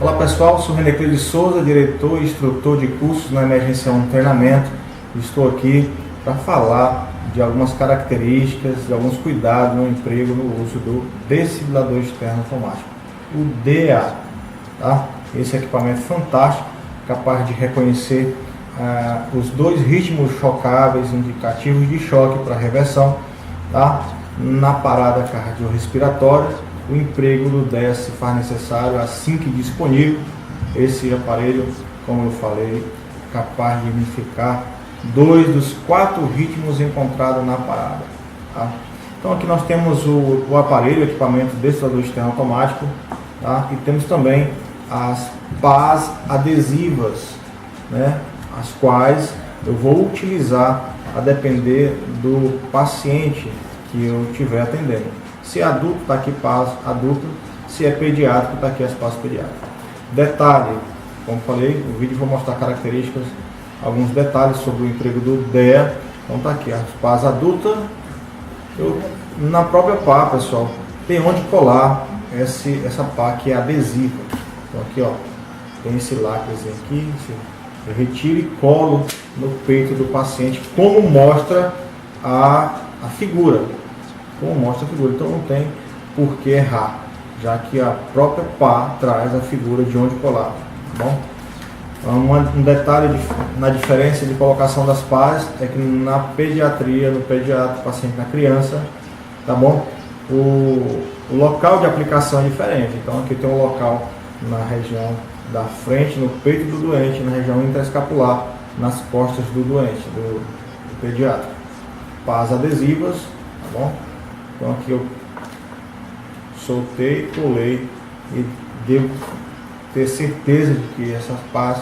Olá pessoal, sou René Cleide Souza, diretor e instrutor de cursos na Emergência 1 Treinamento. Estou aqui para falar de algumas características, de alguns cuidados no emprego no uso do desfibrilador externo automático, o DEA. Tá? Esse equipamento fantástico, capaz de reconhecer os dois ritmos chocáveis indicativos de choque para reversão, tá? Na parada cardiorrespiratória. O emprego do DEA se faz necessário assim que disponível. Esse aparelho, como eu falei, capaz de identificar 2 dos 4 ritmos encontrados na parada. Tá? Então aqui nós temos o aparelho, o equipamento desfibrilador externo automático, tá? E temos também as pás adesivas, né? As quais eu vou utilizar a depender do paciente que eu estiver atendendo. Se é adulto, está aqui pás adulto. Se é pediátrico, está aqui as pás pediátricas. Detalhe, como falei, o vídeo vou mostrar características, alguns detalhes sobre o emprego do DEA. Então está aqui as pás adultas. Na própria pá, pessoal, tem onde colar essa pá que é adesiva. Então aqui, ó, tem esse lacrezinho aqui. Eu retiro e colo no peito do paciente, como mostra a figura. Então não tem por que errar, já que a própria pá traz a figura de onde colar, tá bom? Um detalhe na diferença de colocação das pás é que na pediatria, no pediatra, paciente na criança, tá bom? O local de aplicação é diferente. Então aqui tem um local na região da frente, no peito do doente, na região intraescapular, nas costas do doente, do pediatra. Pás adesivas, tá bom? Então aqui eu soltei, colei e devo ter certeza de que essas pás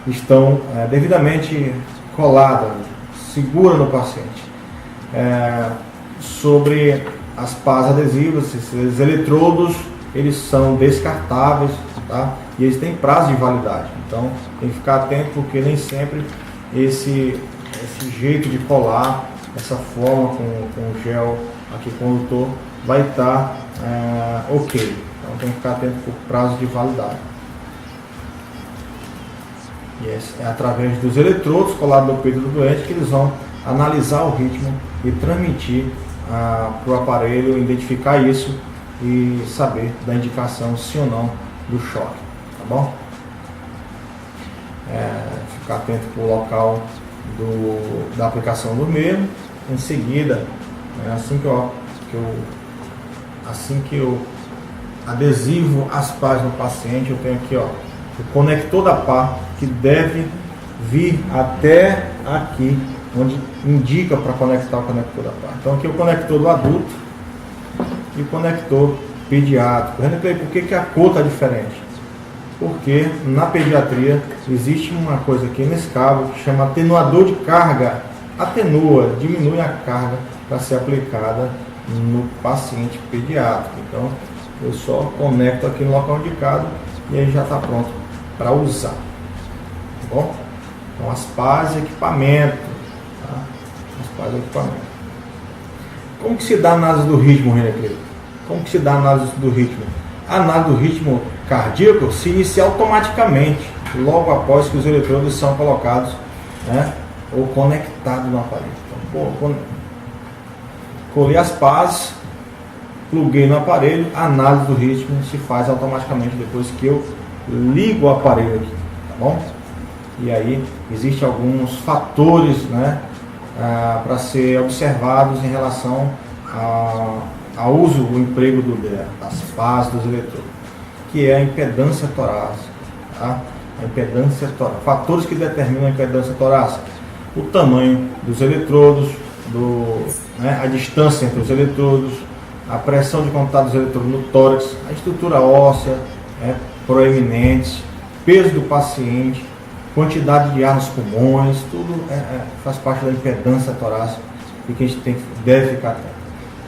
estão devidamente coladas, seguras no paciente. Sobre as pás adesivas, esses eletrodos, eles são descartáveis, tá? E eles têm prazo de validade. Então tem que ficar atento, porque nem sempre esse jeito de colar, essa forma com gel aqui condutor vai estar ok. Então tem que ficar atento com o prazo de validade. E é através dos eletrodos colados no peito do doente que eles vão analisar o ritmo e transmitir para o aparelho, identificar isso e saber da indicação sim ou não do choque, tá bom? Ficar atento para o local da aplicação do mesmo. Em seguida, assim que eu adesivo as pás no paciente, eu tenho aqui, ó, o conector da pá, que deve vir até aqui, onde indica para conectar o conector da pá. Então aqui é o conector do adulto e o conector pediátrico. Por que a cor está diferente? Porque na pediatria existe uma coisa aqui nesse cabo que chama atenuador de carga. Atenua, diminui a carga para ser aplicada no paciente pediátrico. Então eu só conecto aqui no local indicado e aí já está pronto para usar, tá bom? Então as pás e equipamento, tá? As pás e equipamento. Como que se dá a análise do ritmo, René Cleide? Como que se dá a análise do ritmo? A análise do ritmo cardíaco se inicia automaticamente logo após que os eletrodos são colocados, né, ou conectados no aparelho. Então, colei as pás, pluguei no aparelho, a análise do ritmo se faz automaticamente depois que eu ligo o aparelho aqui, tá bom? E aí existem alguns fatores, né, para ser observados em relação ao uso, o emprego das pás, dos eletrodos, que é a impedância torácica, tá? A impedância torácica, fatores que determinam a impedância torácica: o tamanho dos eletrodos, a distância entre os eletrodos, a pressão de contato dos eletrodos no tórax, a estrutura óssea proeminente, peso do paciente, quantidade de ar nos pulmões, tudo faz parte da impedância torácica e que a gente deve ficar atento.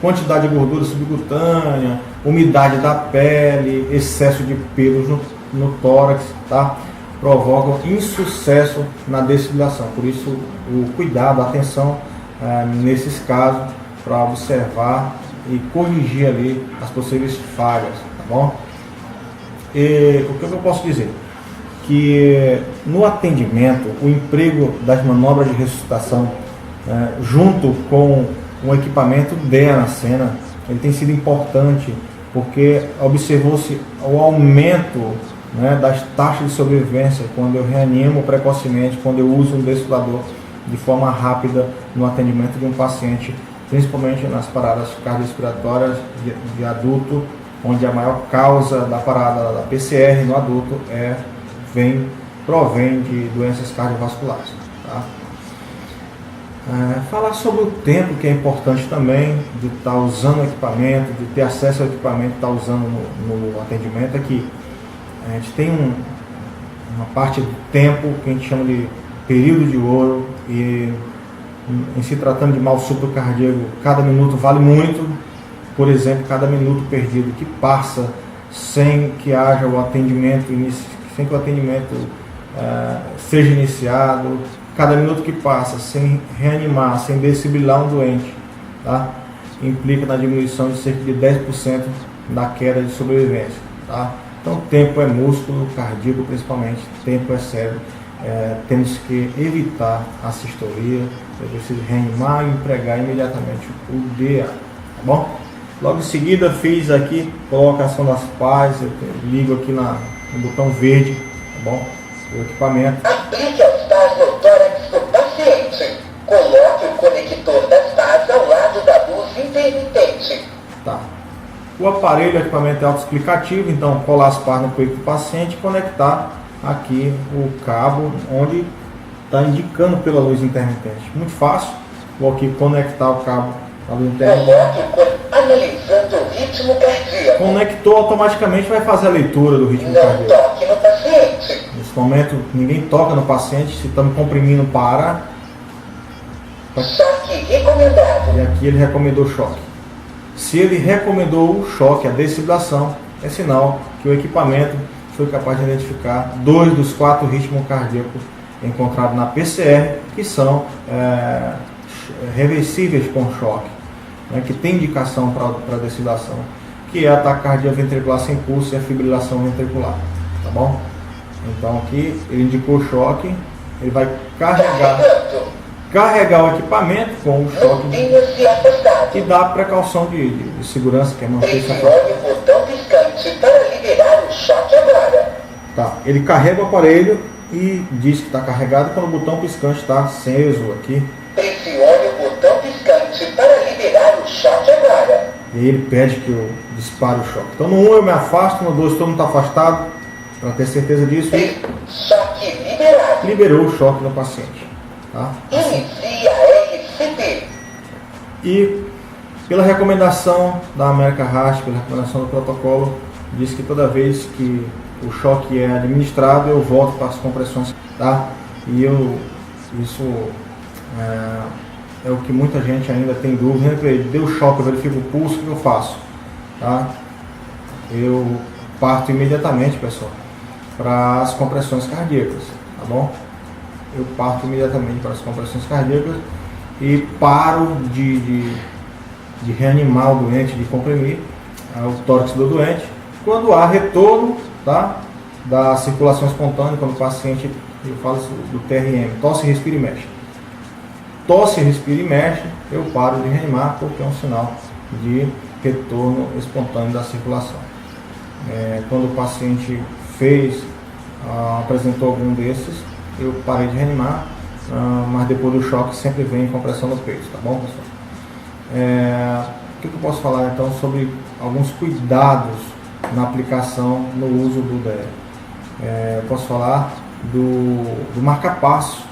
Quantidade de gordura subcutânea, umidade da pele, excesso de pelos no tórax, tá? Provocam insucesso na desfibrilação. Por isso o cuidado, a atenção nesses casos, para observar e corrigir ali as possíveis falhas, tá bom? o que eu posso dizer? Que no atendimento, o emprego das manobras de ressuscitação, junto com o equipamento DEA na cena, ele tem sido importante, porque observou-se o aumento, das taxas de sobrevivência quando eu reanimo precocemente, quando eu uso um desfibrilador de forma rápida no atendimento de um paciente, principalmente nas paradas cardiorrespiratórias de adulto, onde a maior causa da parada da PCR no adulto provém de doenças cardiovasculares. Tá? Falar sobre o tempo, que é importante também, de estar usando o equipamento, de ter acesso ao equipamento, estar usando no atendimento, é que a gente tem uma parte do tempo que a gente chama de período de ouro, e em se tratando de mal súbito cardíaco, cada minuto vale muito. Por exemplo, cada minuto perdido que passa sem que haja o atendimento, sem que o atendimento seja iniciado, cada minuto que passa sem reanimar, sem desfibrilar um doente, tá? Implica na diminuição de cerca de 10% da queda de sobrevivência. Tá? Então, tempo é músculo cardíaco, principalmente, tempo é cérebro. Temos que evitar a sistolia, é preciso reanimar e empregar imediatamente o DEA. Tá bom? Logo em seguida, fiz aqui colocação das pás, eu ligo aqui no botão verde, tá bom? O equipamento. Aplique as pás no tórax do paciente. Coloque o conector das pás ao lado da luz intermitente. Tá. O aparelho, o equipamento é autoexplicativo, então colar as pás no peito do paciente e conectar aqui o cabo onde está indicando pela luz intermitente. Muito fácil. Vou aqui conectar o cabo à luz intermitente. Analisando o ritmo cardíaco. Conectou, automaticamente vai fazer a leitura do ritmo cardíaco. Não toque no paciente. Nesse momento ninguém toca no paciente, se estamos comprimindo para. Choque recomendado. E aqui ele recomendou o choque. Se ele recomendou o choque, a desfibrilação, é sinal que o equipamento foi capaz de identificar 2 dos 4 ritmos cardíacos encontrados na PCR, que são reversíveis com choque, que tem indicação para desfibrilação, que é a taquicardia ventricular sem pulso e a fibrilação ventricular. Tá bom? Então aqui ele indicou o choque, ele vai carregar o equipamento com o choque e dá a precaução de segurança, que é manter essa. Pressione o botão piscante para liberar o choque agora. Tá, ele carrega o aparelho e diz que está carregado quando o botão piscante está aceso aqui. Pressione o botão piscante para liberar o choque agora. E aí ele pede que eu dispare o choque. Então no 1 eu me afasto, no 2 todo mundo está afastado, para ter certeza disso. E choque liberado. Liberou o choque do paciente. Tá? Inicia a RCP. E pela recomendação da American Heart, pela recomendação do protocolo, diz que toda vez que o choque é administrado, eu volto para as compressões, tá? E isso é o que muita gente ainda tem dúvida. Deu choque, eu verifico o pulso, o que eu faço? Tá? Eu parto imediatamente, pessoal, para as compressões cardíacas, tá bom? Eu parto imediatamente para as compressões cardíacas e paro de reanimar o doente, de comprimir o tórax do doente. Quando há retorno, tá, da circulação espontânea, quando o paciente, eu falo do TRM, tosse, respira e mexe. Tosse, respira e mexe, eu paro de reanimar, porque é um sinal de retorno espontâneo da circulação. Quando o paciente apresentou algum desses, eu parei de reanimar, mas depois do choque sempre vem compressão no peito, tá bom, pessoal? O que eu posso falar então sobre alguns cuidados na aplicação, no uso do DEA? Posso falar do marca-passo,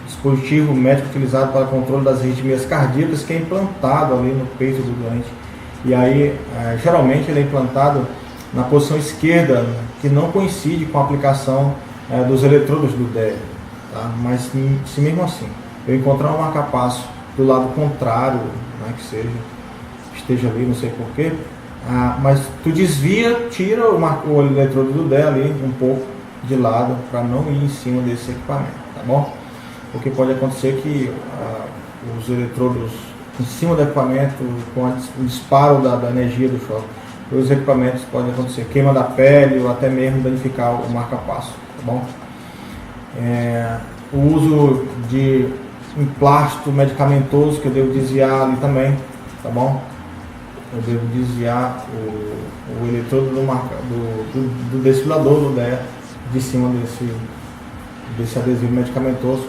dispositivo médico utilizado para controle das arritmias cardíacas, que é implantado ali no peito do doente. E aí, geralmente ele é implantado na posição esquerda, que não coincide com a aplicação dos eletrodos do DEA, tá? Mas se mesmo assim eu encontrar um marca-passo do lado contrário, que esteja ali, não sei porquê, mas tu desvia, tira o eletrodo do DEA ali um pouco de lado, para não ir em cima desse equipamento, tá bom? Porque pode acontecer que os eletrodos em cima do equipamento, com o disparo da energia do choque, os equipamentos podem acontecer queima da pele ou até mesmo danificar o marca-passo, tá bom? O uso de emplasto medicamentoso que eu devo desviar ali também, tá bom? Eu devo desviar o eletrodo do desfibrilador do DEA de cima desse adesivo medicamentoso,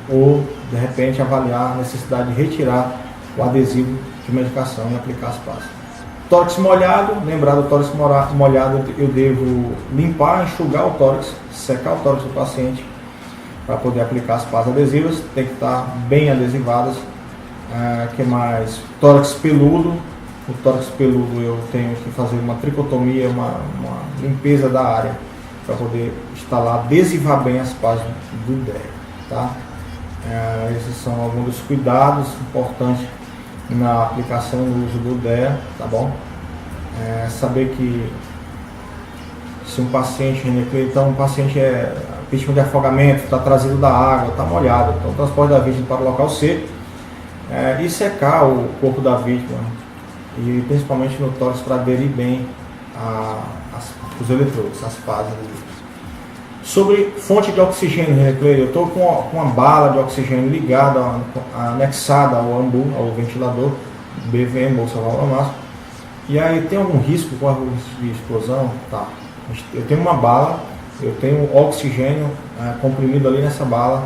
ou de repente avaliar a necessidade de retirar o adesivo de medicação e aplicar as pás. Tórax molhado, lembrar do tórax molhado, eu devo limpar, enxugar o tórax, secar o tórax do paciente para poder aplicar as pás adesivas, tem que estar bem adesivadas. Que mais? Tórax peludo. O tórax peludo eu tenho que fazer uma tricotomia, uma limpeza da área para poder instalar, adesivar bem as pás do DEA, tá? Esses são alguns dos cuidados importantes na aplicação e no uso do DEA, tá bom? Saber que se um paciente, então um paciente é vítima de afogamento, está trazido da água, está molhado, então transporte da vítima para o local seco e secar o corpo da vítima, e principalmente no tórax para aderir bem os eletrodos, as pás. Sobre fonte de oxigênio, eu estou com uma bala de oxigênio ligada, anexada ao AMBU, ao ventilador, BVM, bolsa válvula máxima. E aí tem algum risco com a de explosão? Tá. Eu tenho uma bala, eu tenho oxigênio comprimido ali nessa bala,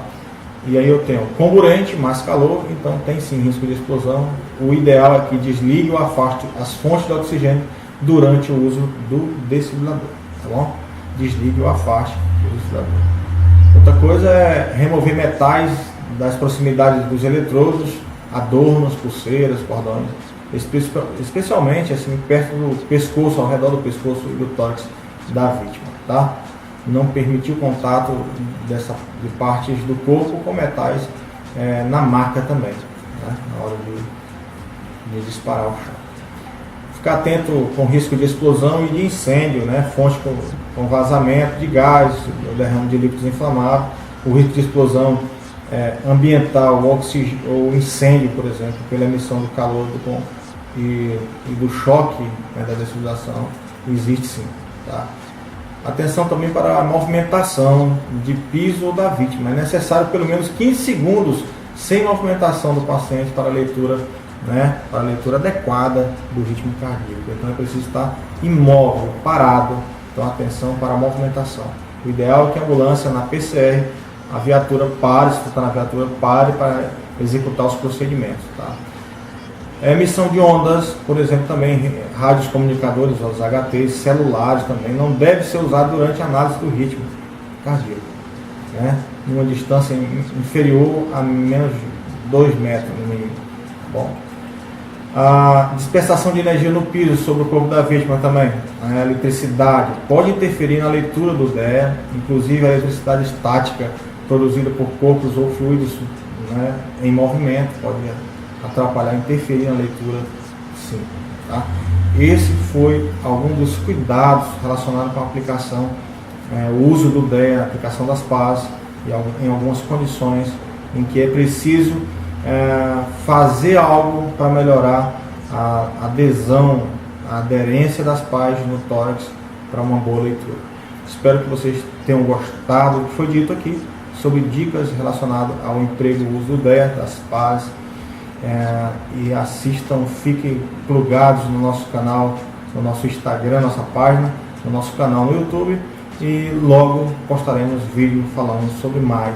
e aí eu tenho comburente, mais calor, então tem sim risco de explosão. O ideal é que desligue ou afaste as fontes de oxigênio durante o uso do desfibrilador, tá bom? Desligue ou afaste o desfibrilador. Outra coisa é remover metais das proximidades dos eletrodos, adornos, pulseiras, cordões, especialmente assim perto do pescoço, ao redor do pescoço e do tórax da vítima, tá? Não permitir o contato de partes do corpo com metais na maca também, né? Na hora de disparar o chão. Ficar atento com risco de explosão e de incêndio, né? Fonte com vazamento de gás, derrame de líquidos inflamáveis, o risco de explosão ambiental ou incêndio, por exemplo, pela emissão do calor e do choque, né, da desfibrilação, existe sim, tá? Atenção também para a movimentação de piso ou da vítima. É necessário pelo menos 15 segundos sem movimentação do paciente para a leitura, né, para a leitura adequada do ritmo cardíaco. Então é preciso estar imóvel, parado. Então atenção para a movimentação. O ideal é que a ambulância na PCR, a viatura pare, se está na viatura, pare para executar os procedimentos, tá? Emissão de ondas, por exemplo, também rádios comunicadores, os HTs, celulares também, não deve ser usado durante a análise do ritmo cardíaco, né? Em uma distância inferior a menos de 2 metros no mínimo. Bom, a dispersação de energia no piso sobre o corpo da vítima também, a eletricidade pode interferir na leitura do DEA, inclusive a eletricidade estática produzida por corpos ou fluidos, né, em movimento, pode atrapalhar, interferir na leitura, sim, tá? Esse foi algum dos cuidados relacionados com a aplicação, o uso do DEA, a aplicação das pás, em algumas condições em que é preciso fazer algo para melhorar a adesão, a aderência das pás no tórax para uma boa leitura. Espero que vocês tenham gostado do que foi dito aqui sobre dicas relacionadas ao emprego e uso do DEA, das pás. E assistam, fiquem plugados no nosso canal, no nosso Instagram, nossa página, no nosso canal no YouTube, e logo postaremos vídeo falando sobre mais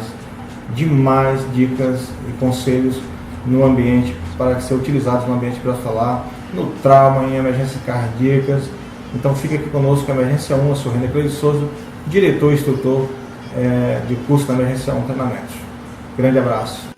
dicas e conselhos no ambiente para ser utilizados no ambiente pré-hospitalar, no trauma, em emergências cardíacas. Então fique aqui conosco, Emergência 1, eu sou René Cleide Souza, diretor e instrutor de curso da Emergência 1 Treinamentos. Grande abraço.